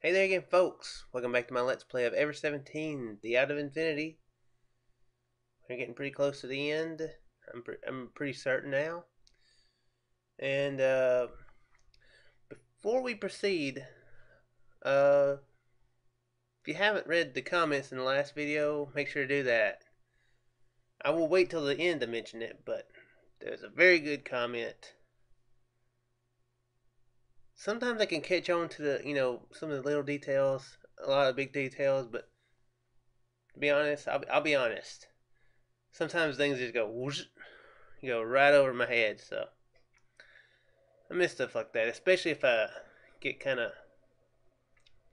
Hey there again, folks. Welcome back to my Let's Play of Ever17, The Out of Infinity. We're getting pretty close to the end. I'm pretty certain now. And before we proceed, if you haven't read the comments in the last video, make sure to do that. I will wait till the end to mention it, but there's a very good comment. Sometimes I can catch on to the, some of the little details, a lot of big details, but to be honest, I'll be honest. Sometimes things just go whoosh, right over my head, so I miss stuff like that, especially if I get kind of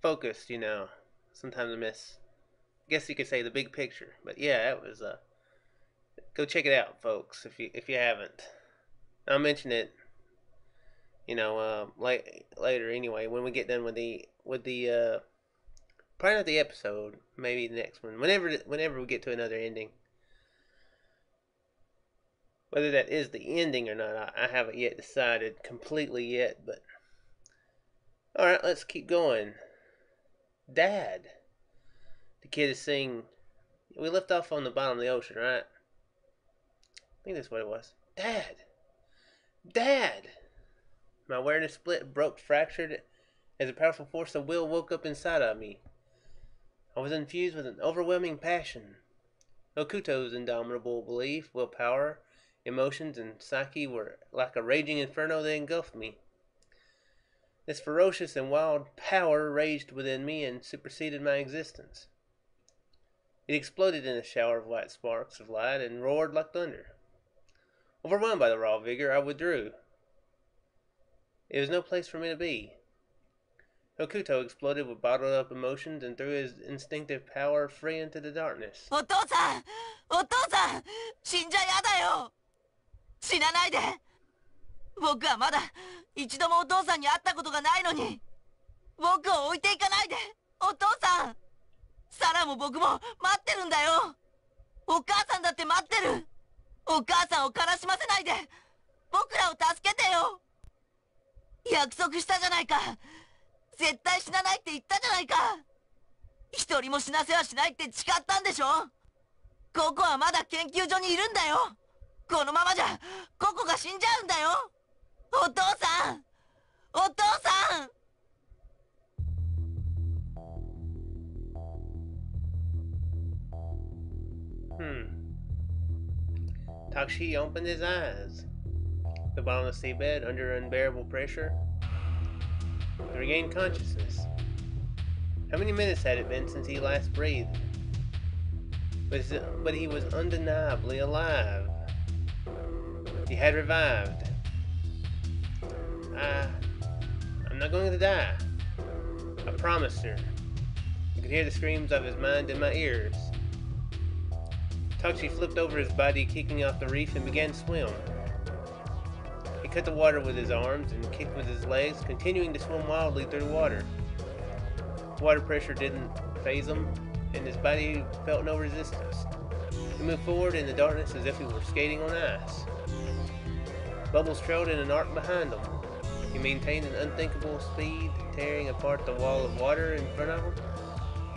focused. Sometimes I miss, I guess you could say, the big picture. But yeah, that was go check it out, folks, if you haven't. I'll mention it, later anyway when we get done with the probably not the episode, maybe the next one, whenever we get to another ending. Whether that is the ending or not, I haven't yet decided completely yet, but alright, let's keep going. Dad. The kid is saying, we left off on the bottom of the ocean, right? I think that's what it was. Dad! Dad! My awareness split, broke, fractured, as a powerful force of will woke up inside of me. I was infused with an overwhelming passion. Okuto's indomitable belief, willpower, emotions, and psyche were like a raging inferno that engulfed me. This ferocious and wild power raged within me and superseded my existence. It exploded in a shower of white sparks of light and roared like thunder. Overwhelmed by the raw vigor, I withdrew. It was no place for me to be. Hokuto exploded with bottled up emotions and threw his instinctive power free into the darkness. お父さんお父さん死んじゃやだよ死なないで僕はまだ一度もお父さんに会ったことがないのに僕を置いていかないでお父さんサラも僕も待ってるんだよお母さんだって待ってるお母さんを悲しませないで僕らを助けてよ約束したじゃないか絶対死なないって言ったじゃないか一人も死なせはしないって誓ったんでしょココはまだ研究所にいるんだよこのままじゃココが死んじゃうんだよお父さんお父さん Takeshi opened his eyes. The bottom of the seabed, under unbearable pressure, he regained consciousness. How many minutes had it been since he last breathed? But he was undeniably alive. He had revived. I'm not going to die. I promised her. I could hear the screams of his mind in my ears. Takeshi flipped over his body, kicking off the reef, and began to swim. He cut the water with his arms and kicked with his legs, continuing to swim wildly through the water. Water pressure didn't faze him, and his body felt no resistance. He moved forward in the darkness as if he were skating on ice. Bubbles trailed in an arc behind him. He maintained an unthinkable speed, tearing apart the wall of water in front of him.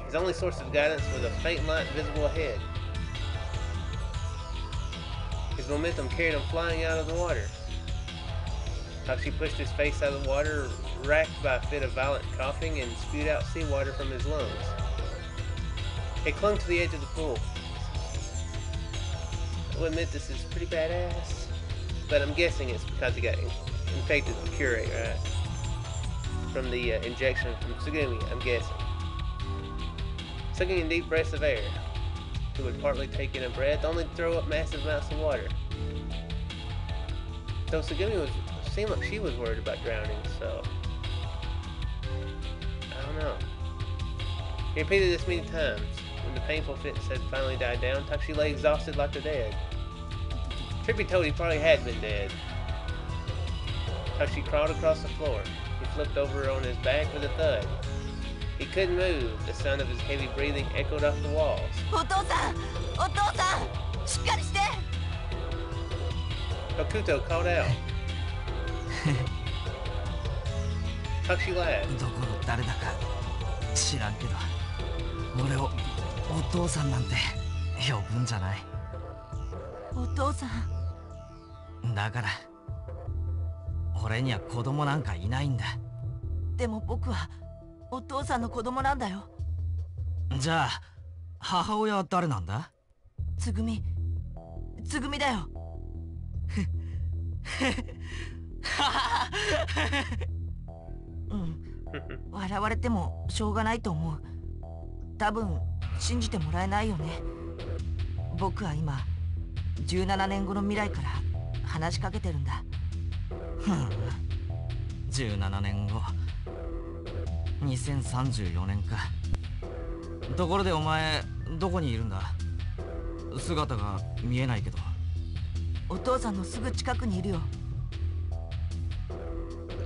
His only source of guidance was a faint light visible ahead. His momentum carried him flying out of the water. Takeshi pushed his face out of the water, racked by a fit of violent coughing, and spewed out seawater from his lungs. He clung to the edge of the pool. I will admit this is pretty badass, but I'm guessing it's because he got infected with curate, right? From the injection from Tsugumi, I'm guessing. Sucking in deep breaths of air, he would partly take in a breath, only to throw up massive amounts of water. Though Tsugumi seemed like she was worried about drowning, so I don't know. He repeated this many times. When the painful fits had finally died down, Takeshi lay exhausted like the dead. Trippy told he probably had been dead. Takeshi crawled across the floor. He flipped over on his back with a thud. He couldn't move. The sound of his heavy breathing echoed off the walls. お父さんお父さんしっかりして Hokuto called out. Takeshi laughed. 知らんけど、俺をお父さんなんて呼ぶんじゃない。お父さんだから、俺には子供なんかいないんだ。でも僕はお父さんの子供なんだよ。じゃあ母親は誰なんだ？つぐみだよ。うん、笑われてもしょうがないと思う。多分信じてもらえないよね。僕は今17年後の未来から話しかけてるんだ。17年後、2034年か。ところでお前どこにいるんだ？姿が見えないけど。お父さんのすぐ近くにいるよ。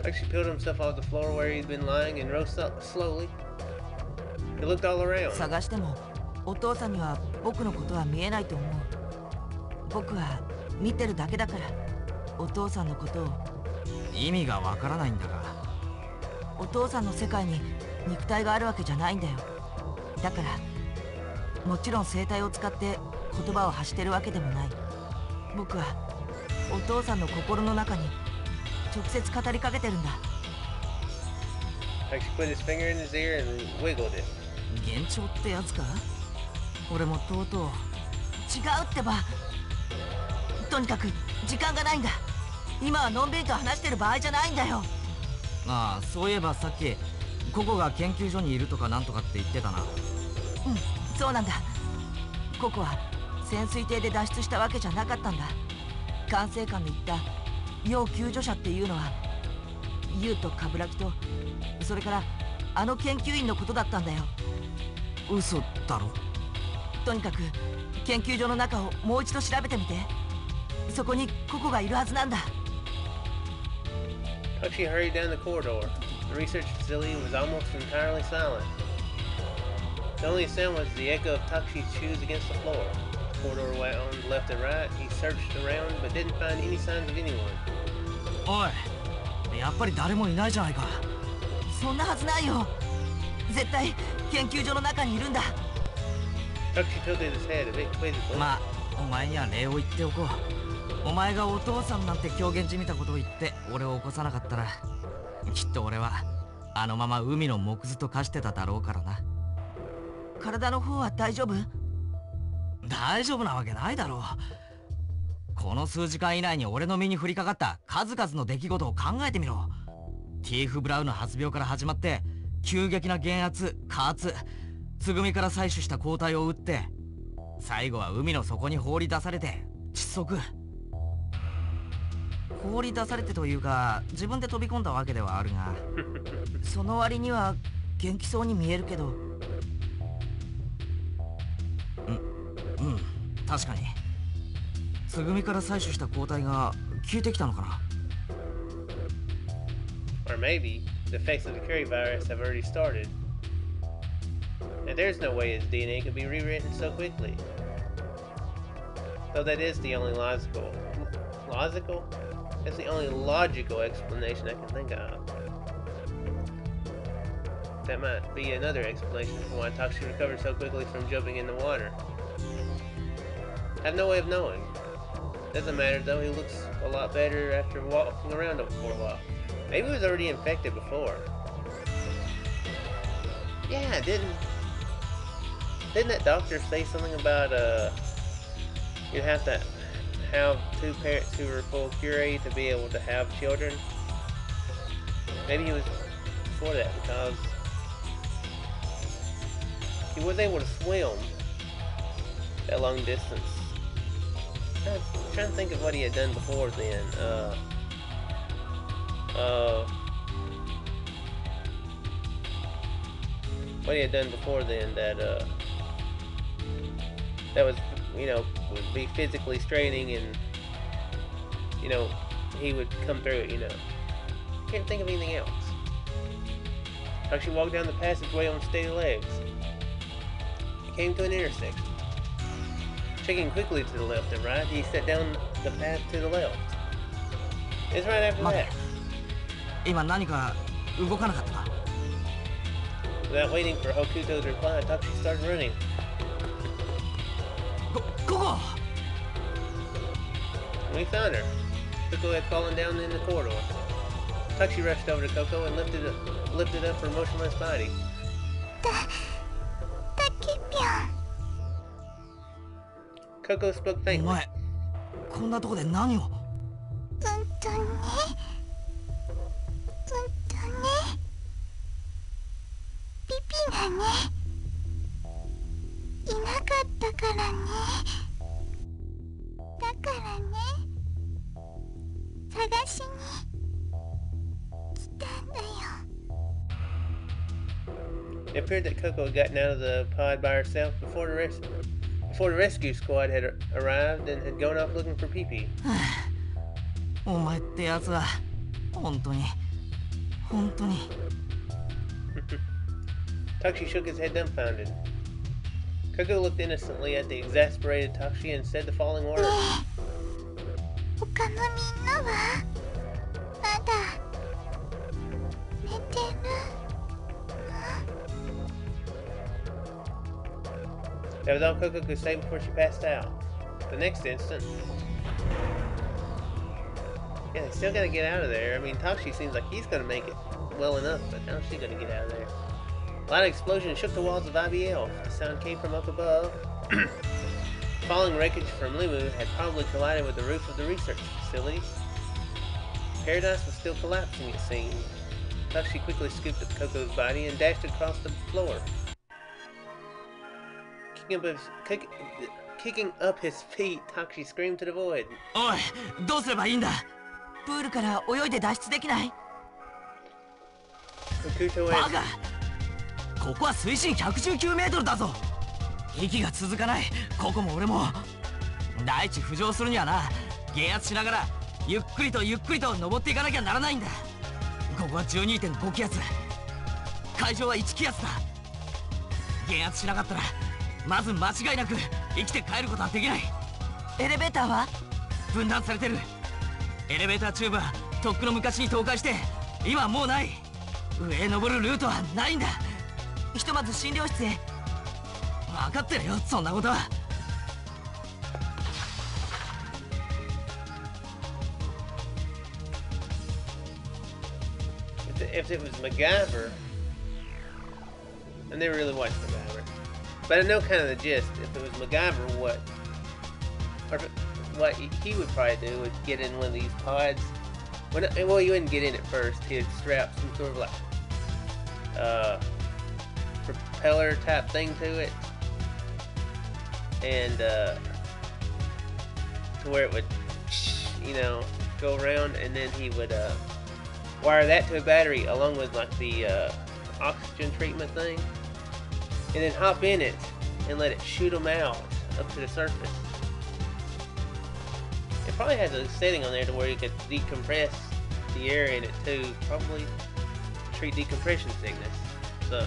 Takeshi peeled himself off the floor where he'd been lying and rose up slowly. He looked all around. 探してもお父さんには僕のことは見えないと思う。僕は見てるだけだから、お父さんのことを。意味がわからないんだが、お父さんの世界に肉体があるわけじゃないんだよ。だからもちろん声帯を使って言葉を発してるわけでもない。僕はお父さんの心の中に直接語りかけてるんだ。Takeshi put his finger in his ear and wiggled it. 幻聴ってやつか？俺もとうとう。違うってば。とにかく時間がないんだ。今はのんびりと話してる場合じゃないんだよ。ああ、そういえばさっきココが研究所にいるとかなんとかって言ってたな。うん、そうなんだ。ココは潜水艇で脱出したわけじゃなかったんだ。管制官の言った要救助者っていうのはユウとカブラギと、それからあの研究員のことだったんだよ。嘘だろ？とにかく研究所の中をもう一度調べてみて。そこにココがいるはずなんだ。Takeshi hurried down the corridor. The research facility was almost entirely silent. The only sound was the echo of Takeshi's shoes against the floor. The corridor wound left and right. He searched around but didn't find any signs of anyone. おい、やっぱり誰もいないじゃないか。そんなはずないよ。絶対研究所の中にいるんだ。Takeshi tilted his head a bit quizzically. まあ、お前には礼を言っておこう。お前がお父さんなんて狂言じみたことを言って俺を起こさなかったら、きっと俺はあのまま海の木図と化してただろうからな。体の方は大丈夫？大丈夫なわけないだろう。この数時間以内に俺の身に降りかかった数々の出来事を考えてみろ。ティーフ・ブラウンの発病から始まって、急激な減圧、加圧、つぐみから採取した抗体を打って、最後は海の底に放り出されて窒息。放り出されてというか、自分で飛び込んだわけではあるが、その割には元気そうに見えるけど。うん、確かに。つぐみから採取した抗体が効いてきたのかな。Or maybe the effects of the Curie virus have already started. And there's no way his DNA could be rewritten so quickly. Though that is the only logical? That's the only logical explanation I can think of. That might be another explanation for why Takeshi recovered so quickly from jumping in the water. I have no way of knowing. Doesn't matter though, he looks a lot better after walking around for a while. Maybe he was already infected before. Yeah, didn't that doctor say something about you have to have two parents who were full Curie to be able to have children? Maybe he was before that because he was able to swim that long distance. I'm trying to think of what he had done before then. What he had done before then that was, would be physically straining, and he would come through it. Can't think of anything else. Takeshi walked down the passageway on steady legs. He came to an intersection. Checking quickly to the left and right, he set down the path to the left. It's right after that. 今何か動かなかったか？ Without waiting for Hokuto to reply, Takeshi started running. Koko! When he found her, Koko had fallen down in the corridor. Takeshi rushed over to Koko and lifted up her motionless body. Koko spoke faintly. お前、こんなとこで何を？ピピがね、いなかったからね。だからね、探しに来たんだよ。It appeared that Koko had gotten out of the pod by herself before the rescue squad had arrived and had gone off looking for Pee-Pee. お前ってやつは本当に。Takeshi shook his head dumbfounded. Koko looked innocently at the exasperated Takeshi and said the following words. 他のみんなはまだ寝てる。That was all Koko could say before she passed out. The next instant... Yeah, they still gotta get out of there. I mean, Takeshi seems like he's gonna make it well enough, but how's she gonna get out of there? A loud explosion shook the walls of IBL. The sound came from up above. Falling wreckage from LeMU had probably collided with the roof of the research facility. Paradise was still collapsing, it seemed. Takeshi quickly scooped up Koko's body and dashed across the floor. Kicking up his feet, Takeshi screamed to the void. おい、どうすればいいんだ？プールから泳いで脱出できない？ Hokuto バ answered. カ！ここは水深119メートルだぞ。息が続かない。ここも俺も。大地浮上するにはな、減圧しながらゆっくりと登っていかなきゃならないんだ。ここは 12.5 気圧。海上は1気圧だ。減圧しなかったらまず間違いなく生きて帰ることはできない。エレベーターは分断されてる。エレベーターチューブはとっくの昔に倒壊して今もうない。上へ登るルートはないんだ。ひとまず診療室へ。分かってるよ、そんなことは。If it was MacGyver, I never really watched MacGyver, but I know kind of the gist. If it was MacGyver, what he would probably do would get in one of these pods. Well, he wouldn't get in at first. He'd strap some sort of like propeller type thing to it, and to where it would, go around, and then he would wire that to a battery along with like the oxygen treatment thing, and then hop in it and let it shoot them out up to the surface. It probably has a setting on there to where you could decompress the air in it too, probably treat decompression sickness. So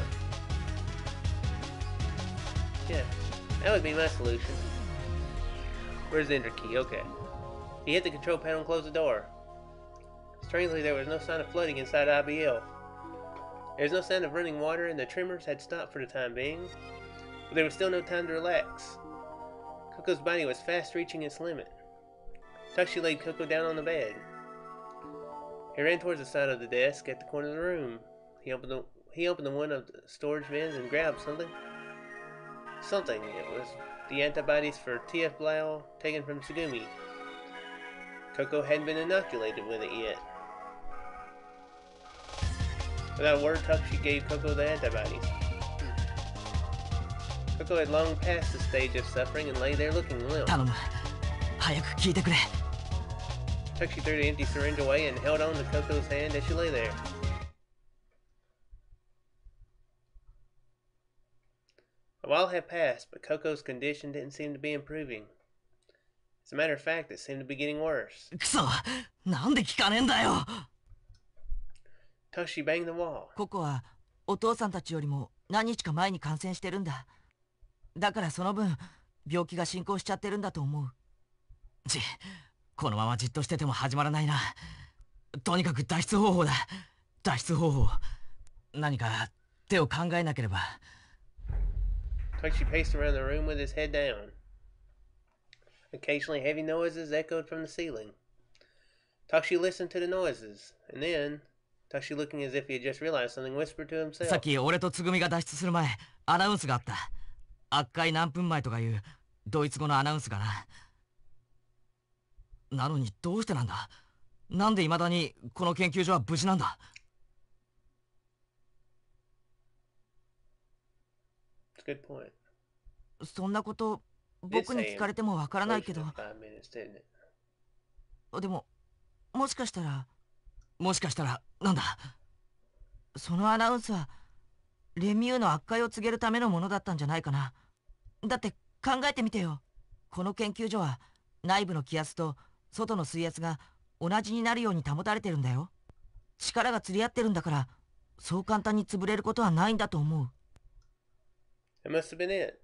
yeah, that would be my solution. Where's the enter key? Okay. He hit the control panel and closed the door. Strangely, there was no sign of flooding inside IBL. There was no sign of running water, and the tremors had stopped for the time being. But there was still no time to relax. Koko's body was fast reaching its limit. Takeshi laid Koko down on the bed. He ran towards the side of the desk at the corner of the room. He opened the one of the storage bins and grabbed something. It was the antibodies for TF Blau taken from Tsugumi. Koko hadn't been inoculated with it yet. Without a word, Takeshi gave Koko the antibodies. Koko had long passed the stage of suffering and lay there looking limp. 頼む。早く聞いてくれ。Takeshi threw the empty syringe away and held on to Koko's hand as she lay there. A while had passed, but Koko's condition didn't seem to be improving. As a matter of fact, it seemed to be getting worse. くそ、なんで聞かねえんだよ。Takeshi banged the wall. ココはお父さんたちよりも何日か前に感染してるんだ。だからその分病気が進行しちゃってるんだと思う。このままじっとしてても始まらないな。とにかく脱出方法だ。脱出方法。何か手を考えなければ。Takeshi paced around the room with his head down. Occasionally heavy noises echoed from the ceiling. Takeshi listened to the noises, and then, Takeshi looking as if he had just realized something, whispered to さっ himself. き俺とつぐみが脱出する前、アナウンスがあった。悪海何分前とかいうドイツ語のアナウンスがな。なのにどうしてなんだ。なんで未だにこの研究所は無事なんだ。It's a good point. そんなこと僕に聞かれてもわからないけど、 5 minutes, didn't it? でももしかしたらなんだ。そのアナウンスはレミューの悪化を告げるためのものだったんじゃないかな。だって考えてみてよ。この研究所は内部の気圧と外の水圧が同じになるように保たれてるんだよ。力が釣り合ってるんだから、そう簡単に潰れることはないんだと思う。 That must have been it.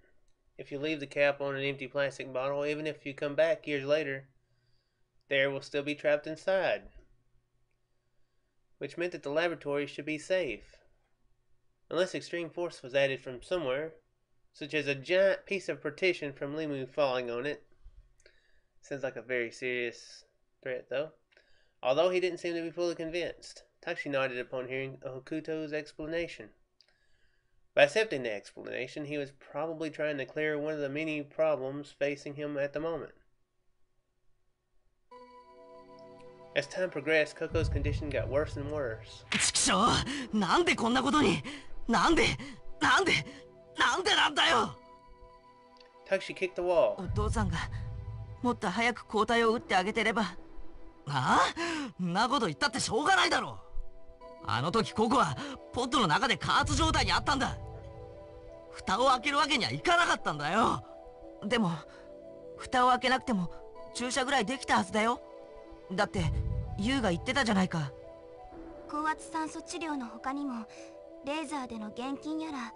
If you leave the cap on an empty plastic bottle, even if you come back years later, the air will still be trapped inside. Which meant that the laboratory should be safe. Unless extreme force was added from somewhere, such as a giant piece of partition from LeMU falling on it. Sounds like a very serious threat, though. Although he didn't seem to be fully convinced, Takeshi nodded upon hearing Hokuto's explanation. By accepting the explanation, he was probably trying to clear one of the many problems facing him at the moment. As time progressed, Coco's condition got worse and worse. ちくしょう、なんでこんなことに。なんでなんだよ。 Takeshi kicked the wall. お父さんがもっと早く抗体を打ってあげてれば。ああ、んなこと言ったってしょうがないだろう。あの時ココはポットの中で加圧状態にあったんだ。蓋を開けるわけにはいかなかったんだよ。でも蓋を開けなくても注射ぐらいできたはずだよ。だってユウが言ってたじゃないか。高圧酸素治療の他にもレーザーでの現金やら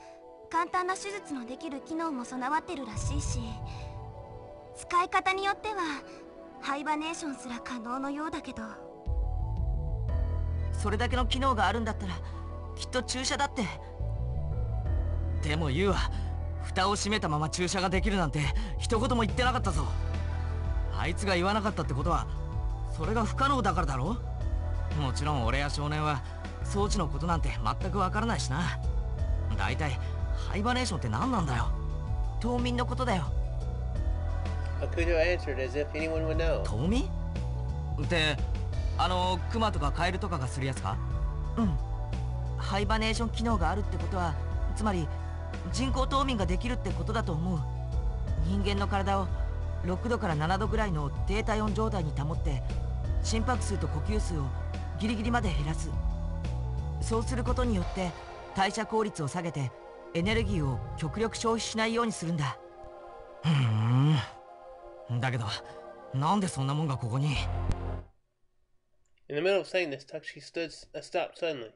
簡単な手術のできる機能も備わってるらしいし、使い方によってはハイバネーションすら可能のようだけど。それだけの機能があるんだったらきっと注射だって。でもユウは蓋を閉めたまま注射ができるなんて一言も言ってなかったぞ。あいつが言わなかったってことはそれが不可能だからだろ。もちろん俺や少年は装置のことなんて全くわからないしな。だいたいハイバネーションって何なんだよ。冬眠のことだよ。 Hokuto answered as if anyone would know. 冬眠ってクマとかカエルとかがするやつか。うん。ハイバネーション機能があるってことは、つまり人工冬眠ができるってことだと思う。人間の体を6度から7度ぐらいの低体温状態に保って心拍数と呼吸数をギリギリまで減らす。そうすることによって代謝効率を下げてエネルギーを極力消費しないようにするんだ。だけどなんでそんなもんがここに。 In the middle of saying this, Takeshi stopped suddenly.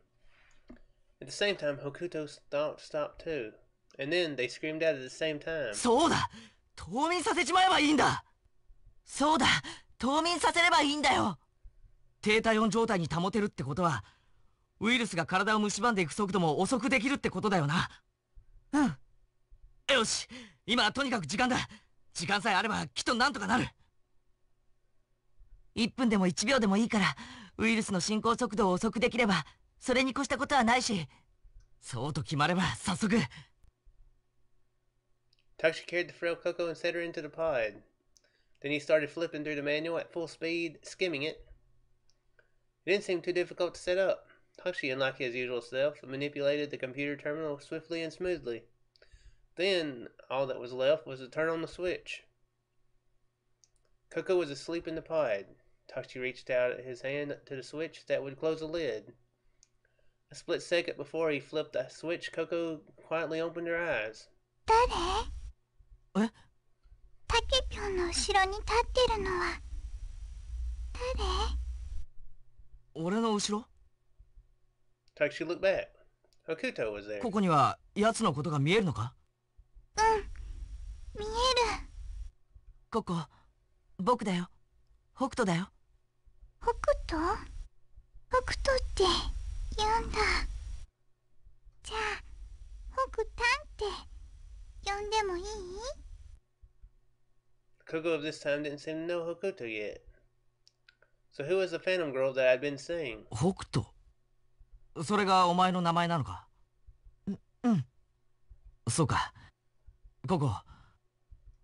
At the same time, Hokuto stopped too. And then they screamed out at the same time. そうだ、冬眠させちまえばいいんだ。そうだ、冬眠させればいいんだよ。低体温状態に保てるってことはウイルスが体を蝕んでいく速度も遅くできるってことだよな。うん。よし、今はとにかく時間だ。時間さえあればきっとなんとかなる。1分でも1秒でもいいからウイルスの進行速度を遅くできればそれに越したことはないし、そうと決まれば早速。 Takeshi carried the frail Coco and set her into the pod. Then he started flipping through the manual at full speed, skimming it. It didn't seem too difficult to set up. Takeshi, unlike his usual self, manipulated the computer terminal swiftly and smoothly. Then, all that was left was to turn on the switch. Coco was asleep in the pod. Takeshi reached out his hand to the switch that would close the lid. A split second before he flipped the switch, Coco quietly opened her eyes. 誰？え？タケピョンの後ろに立ってるのは誰？俺の後ろ？ Takeshi looked back. Hokuto was there. ここには奴のことが見えるのか？うん、見える。ココ、僕だよ。北斗だよ。北斗？北斗って言うんだ。じゃあでもいい？ Coco of this time didn't seem to know Hokuto yet. So who was the phantom girl that I'd been seeing? 北斗。それがお前の名前なのか？うん。そうか。ココ、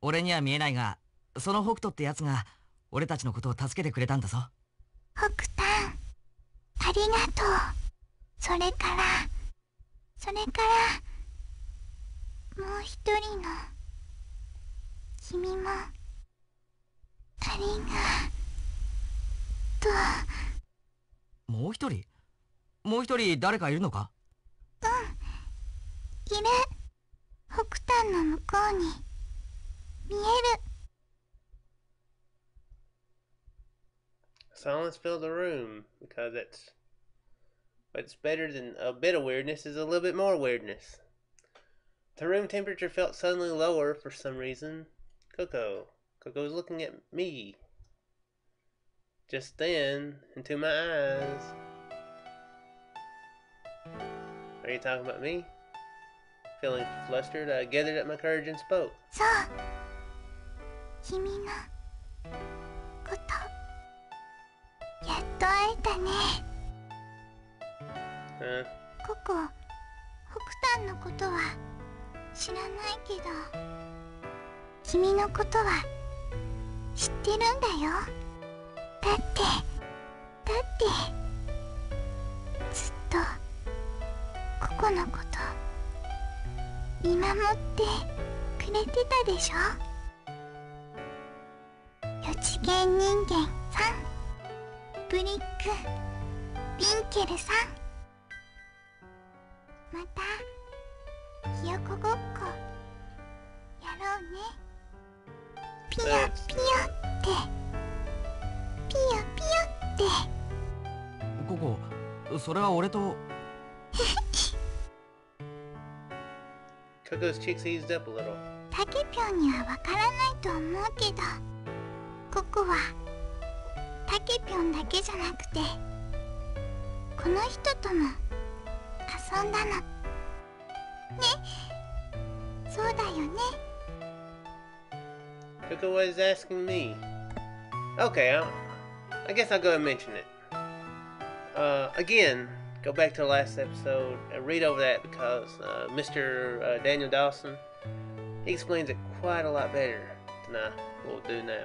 俺には見えないが、その北斗ってやつが俺たちのことを助けてくれたんだぞ。北端、ありがとう。それから、もう一人の、君も、ありがとう。もう一人？もう一人誰かいるのか？いる。北端の向こうに、見える。Silence filled the room because what's better than a bit of weirdness is a little bit more weirdness. The room temperature felt suddenly lower for some reason. Coco was looking at me. Just then, into my eyes. Are you talking about me? Feeling flustered, I gathered up my courage and spoke. そう。君のこと、やっと会えたね。ココ、北端のことは知らないけど、君のことは知ってるんだよ。だってずっとココのこと見守ってくれてたでしょ。4次元人間さん、ブリック・ビンケルさん、またひよこごっこやろうね。ピヨピヨって、ピヨピヨって。ココ、それは俺と。Coco's cheeks eased up a little. タケピョンにはわからないと思うけど、ココはタケピョンだけじゃなくて、この人とも遊んだの。ね、そうだよね。Coco was asking me. Okay, I guess I'll go and mention it. Again, go back to the last episode and read over that because Mr. Daniel Dawson, he explains it quite a lot better than I will do now.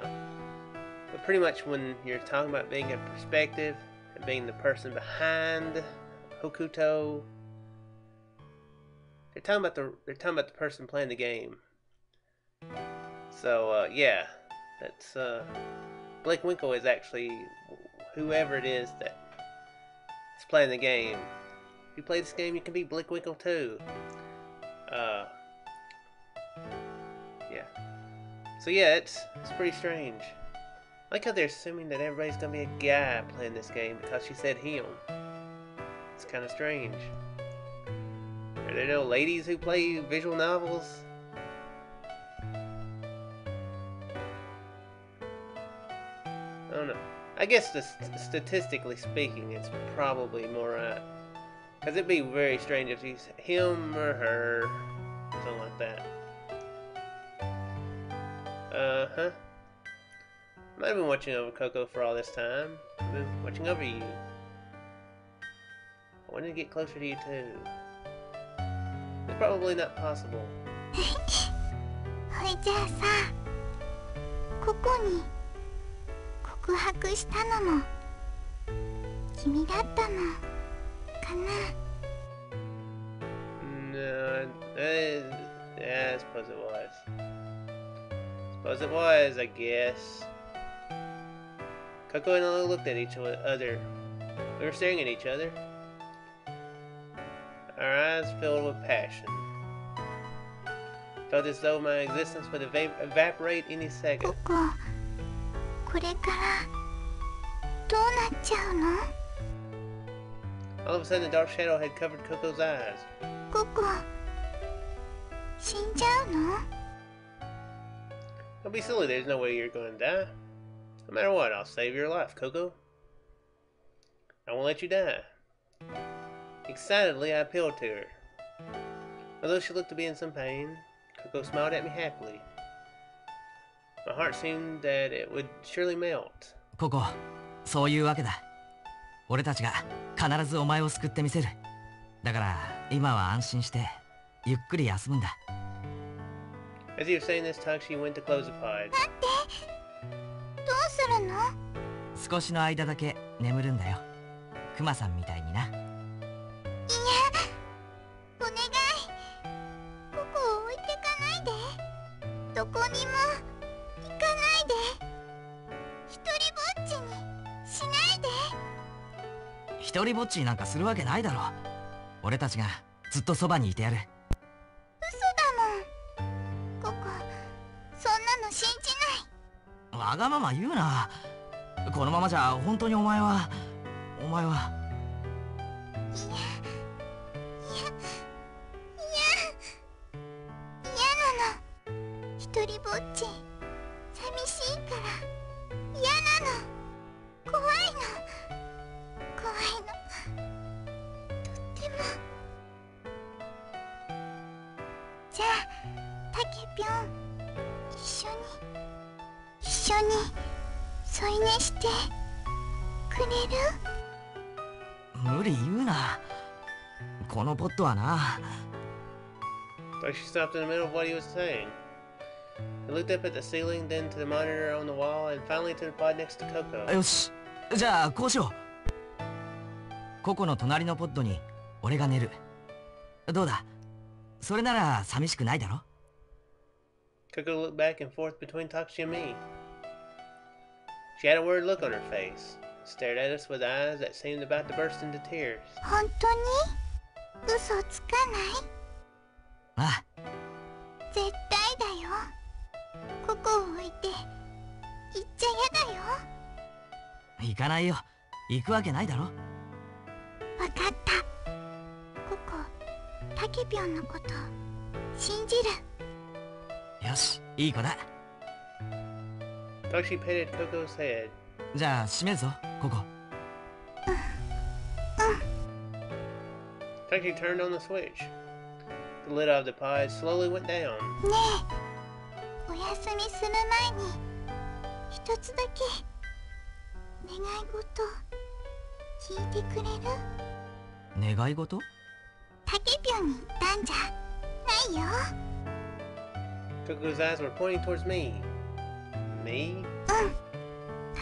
But pretty much when you're talking about being in perspective and being the person behind Hokuto, they're talking about the person playing the game. So yeah, that's Blake Winkle is actually whoever it is that is playing the game. If you play this game, you can be Blake Winkle too. Yeah. So yeah, it's pretty strange. I like how they're assuming that everybody's gonna be a guy playing this game because she said him. It's kind of strange. Are there no ladies who play visual novels? I don't know. I guess statistically speaking, it's probably more right. Because it'd be very strange if he's him or her. Something like that. Uh-huh. I might have been watching over Coco for all this time. I've been watching over you. I wanted to get closer to you too. It's probably not possible. ほいじゃあさ、ココに告白したのも君だったのかな。 No, yeah, I suppose it was. Suppose it was, I guess. Coco and I looked at each other. We were staring at each other. Our eyes filled with passion. Felt as though my existence would evaporate any コ second. コ、これからどうなっちゃうの？ All of a sudden, the dark shadow had covered Coco's eyes. ココ、死んじゃうの？ Don't be silly, there's no way you're going to die. No matter what, I'll save your life, Coco. I won't let you die. Excitedly, I appealed to her. Although she looked to be in some pain, Coco smiled at me happily. My heart seemed that it would surely melt. ここ、そういうわけだ。俺たちが必ずお前を救ってみせる。だから今は安心してゆっくり休むんだ。As he was saying this, Takeshi went to close the pod. 待って、どうするの？少しの間だけ眠るんだよ。クマさんみたいにな。いや、お願い。ここを置いてかないで。どこにも行かないで。一人ぼっちにしないで。一人ぼっちなんかするわけないだろ。俺たちがずっとそばにいてやる。嘘だもん。ここ、そんなの信じない。わがまま言うな。このままじゃ本当にお前は。いや、嫌なの。一人ぼっち寂しいから嫌なの。怖いの。とっても。じゃあタケピョン、一緒に添い寝してくれる？無理言うな。このポットはな。Like she stopped in the middle of what he was saying. He looked up at the ceiling, then to the monitor on the wall, and finally to the pod next to Coco. よし、じゃあこうしよう。ココの隣のポッドに俺が寝る。どうだ？それなら寂しくないだろ？ Coco looked back and forth between Takeshi and me. She had a worried look on her face, stared at us with eyes that seemed about to burst into tears. 本当に？嘘つかない？ああ。絶対だよ。ここを置いて行っちゃ嫌だよ。行かないよ。行くわけないだろ。わかった。ここ、タケピョンのこと信じる。よし、いい子だ。Takeshi patted Coco's head. じゃあ閉めるぞ、ここ。Takeshi turned on the switch. The lid of the pod slowly went down. ねえ、お休みする前に一つだけ願い事聞いてくれる？願い事？タケピョンに言ったんじゃないよ。Coco's eyes were pointing towards me. Me? あ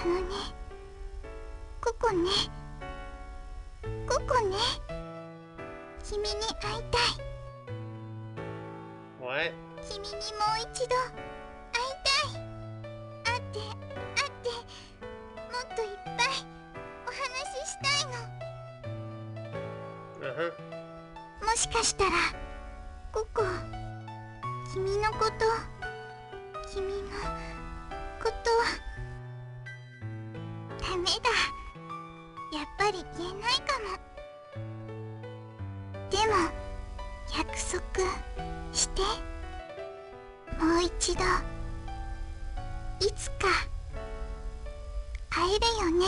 のね、ここね、君に会いたい。What? 君にもう一度会いたい。会ってもっといっぱいお話ししたいの。Uh-huh. もしかしたらここ、君のことダメだ、やっぱり言えないかも。でも約束して、もう一度いつか会えるよね。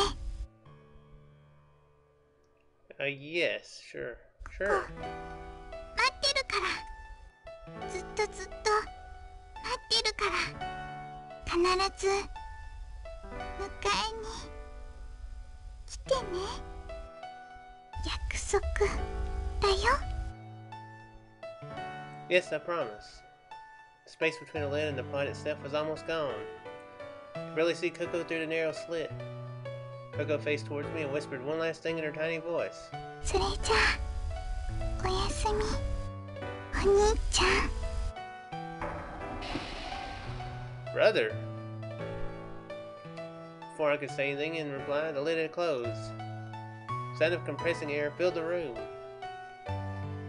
Yes, sure. 待 Sure. ってるから、ずっと待ってるから、必ず迎えに来てね。約束だよ。 Yes, I promise. The space between the lid and the pod itself was almost gone. I could barely see Coco through the narrow slit. Coco faced towards me and whispered one last thing in her tiny voice. それじゃあ、おやすみ、お兄ちゃん。 Brother! Before I could say anything in reply, the lid had closed. The sound of compressing air filled the room.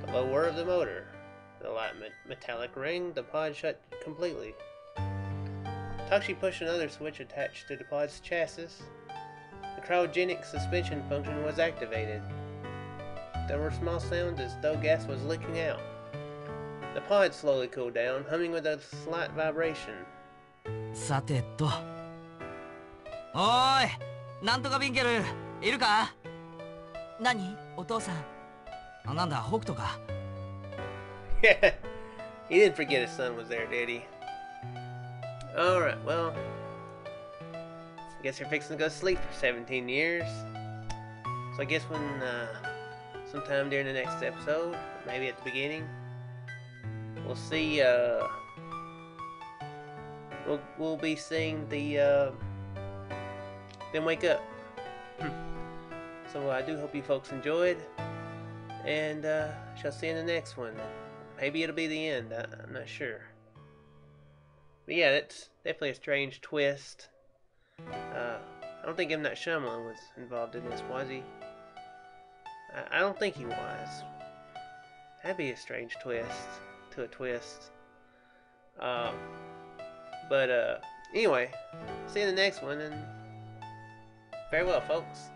The low whir of the motor, the light metallic ring, the pod shut completely. Takeshi pushed another switch attached to the pod's chassis. The cryogenic suspension function was activated. There were small sounds as though gas was leaking out. The pod slowly cooled down, humming with a slight vibration. さてと。おーい、なんとかビンケル、いるか？何？お父さん。なんだ、北斗か。Yeah, He didn't forget his son was there, did he? Alright, well, I guess you're fixing to go to sleep for 17 years. So I guess when, sometime during the next episode, maybe at the beginning, we'll see, we'll be seeing the, them wake up. So I do hope you folks enjoyed, and shall see you in the next one. Maybe it'll be the end, I'm not sure. But yeah, that's definitely a strange twist. I don't think M. Night Shyamalan was involved in this, was he? I don't think he was. That'd be a strange twist to a twist. But anyway, see you in the next one, and farewell, folks.